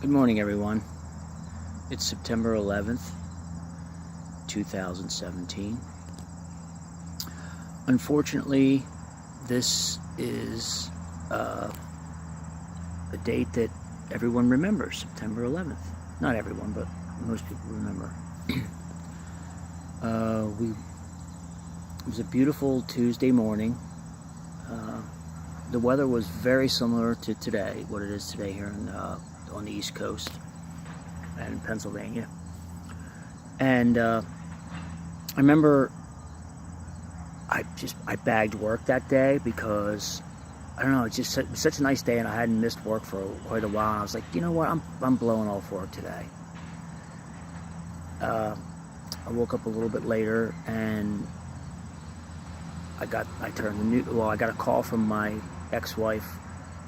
Good morning, everyone. It's September 11th, 2017. Unfortunately, this is a date that everyone remembers, September 11th. Not everyone, but most people remember. It was a beautiful Tuesday morning. The weather was very similar to today, what it is today here on the East Coast and Pennsylvania. And I remember I bagged work that day because I don't know, it's just such a nice day, and I hadn't missed work for quite a while. And I was like, you know what, I'm blowing off work today. I woke up a little bit later, and I got a call from my ex-wife,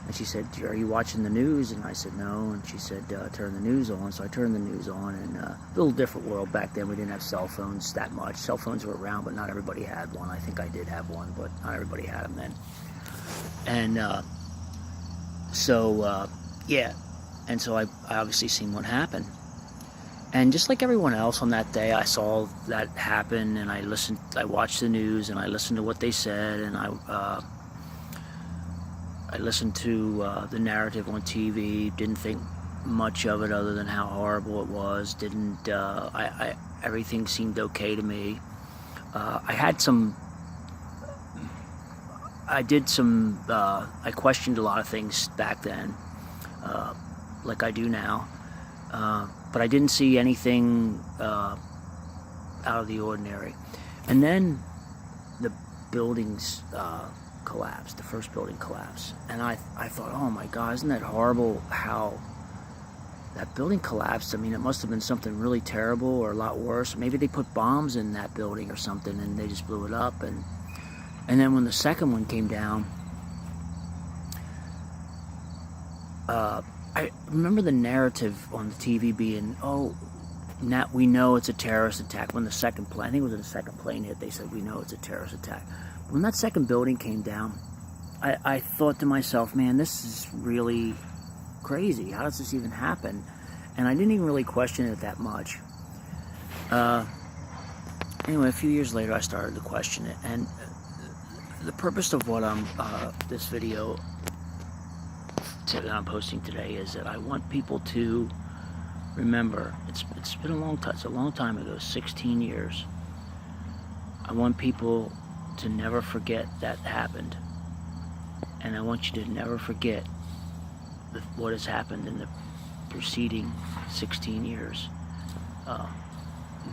and she said, "Are you watching the news?" And I said, "No." And she said, "Turn the news on." So I turned the news on, and a little different world back then. We didn't have cell phones that much. Cell phones were around, but not everybody had one. I think I did have one, but not everybody had them then. And yeah. And so I obviously seen what happened. And just like everyone else on that day, I saw that happen, and I watched the news, and I listened to what they said, and I listened to the narrative on TV. Didn't think much of it other than how horrible it was. Everything seemed okay to me. I questioned a lot of things back then, like I do now. But I didn't see anything out of the ordinary. And then the buildings collapsed, the first building collapsed. And I thought, oh my God, isn't that horrible how that building collapsed? I mean, it must have been something really terrible or a lot worse. Maybe they put bombs in that building or something, and they just blew it up. And then when the second one came down, I remember the narrative on the TV being, oh, now we know it's a terrorist attack. When the second plane, I think it was the second plane hit, they said, we know it's a terrorist attack. When that second building came down, I thought to myself, man, this is really crazy. How does this even happen? And I didn't even really question it that much. Anyway, a few years later, I started to question it. And the purpose of what this video that I'm posting today is that I want people to remember, it's been a long time, it's a long time ago, 16 years. I want people to never forget that happened, and I want you to never forget what has happened in the preceding 16 years.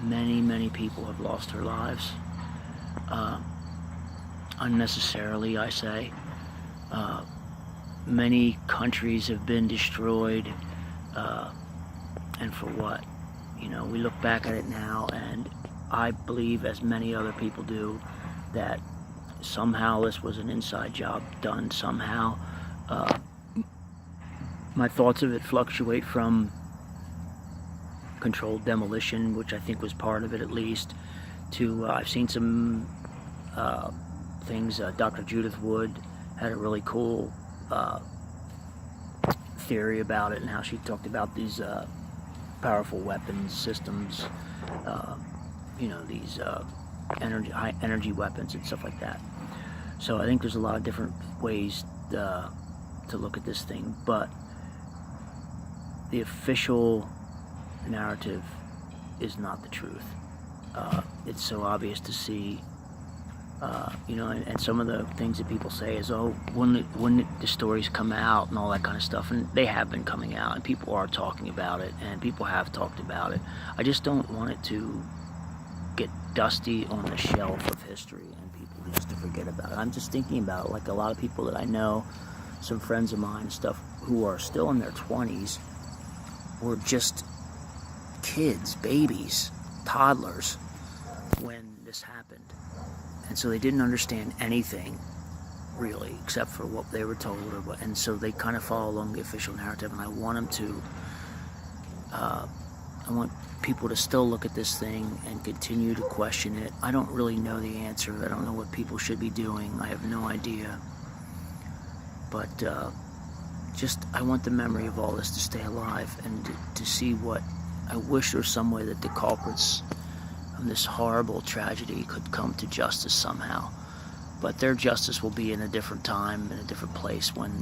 Many people have lost their lives, unnecessarily, I say. Many countries have been destroyed, and for what? You know, we look back at it now, and I believe, as many other people do, that somehow this was an inside job done somehow. My thoughts of it fluctuate from controlled demolition, which I think was part of it at least, to I've seen some things. Dr. Judith Wood had a really cool theory about it, and how she talked about these powerful weapons systems, these high energy weapons and stuff like that. So I think there's a lot of different ways to look at this thing, but the official narrative is not the truth. It's so obvious to see. And some of the things that people say is, oh, when the stories come out and all that kind of stuff, and they have been coming out, and people are talking about it, and people have talked about it. I just don't want it to get dusty on the shelf of history and people just to forget about it. I'm just thinking about, like, a lot of people that I know, some friends of mine and stuff, who are still in their 20s, were just kids, babies, toddlers, when this happened. And so they didn't understand anything, really, except for what they were told, and so they kind of follow along the official narrative. And I want them to, I want people to still look at this thing and continue to question it. I don't really know the answer. I don't know what people should be doing. I have no idea. But I want the memory of all this to stay alive, and to see what, I wish there was some way that the culprits of this horrible tragedy could come to justice somehow. But their justice will be in a different time, in a different place, when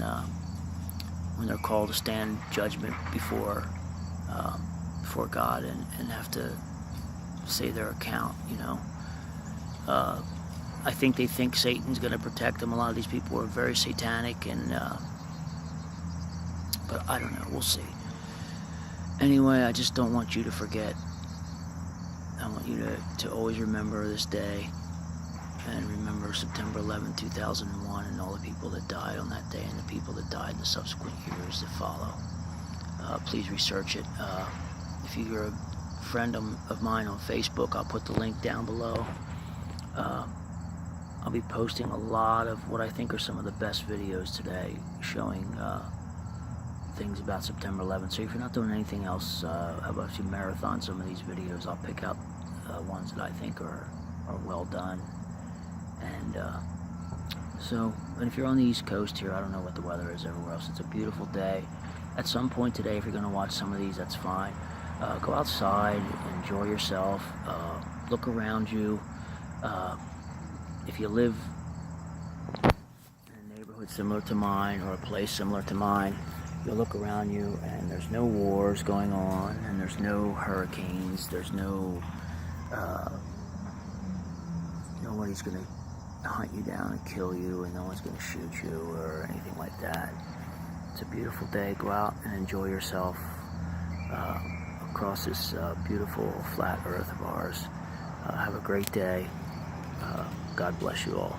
they're called to stand judgment before God, and have to say their account, you know. I think they think Satan's going to protect them. A lot of these people are very satanic, and but I don't know, we'll see. Anyway, I just don't want you to forget. I want you to always remember this day, and remember September 11, 2001, and all the people that died on that day, and the people that died in the subsequent years that follow. Please research it. If you're a friend of mine on Facebook, I'll put the link down below. I'll be posting a lot of what I think are some of the best videos today, showing things about September 11th. So if you're not doing anything else, how about you marathon some of these videos? I'll pick out ones that I think are well done. And and if you're on the East Coast here, I don't know what the weather is everywhere else. It's a beautiful day. At some point today, if you're going to watch some of these, that's fine. Go outside, enjoy yourself, look around you. If you live in a neighborhood similar to mine, or a place similar to mine, you'll look around you and there's no wars going on, and there's no hurricanes, there's no, nobody's going to hunt you down and kill you, and no one's going to shoot you or anything like that. It's a beautiful day. Go out and enjoy yourself across this beautiful flat earth of ours. Have a great day. God bless you all.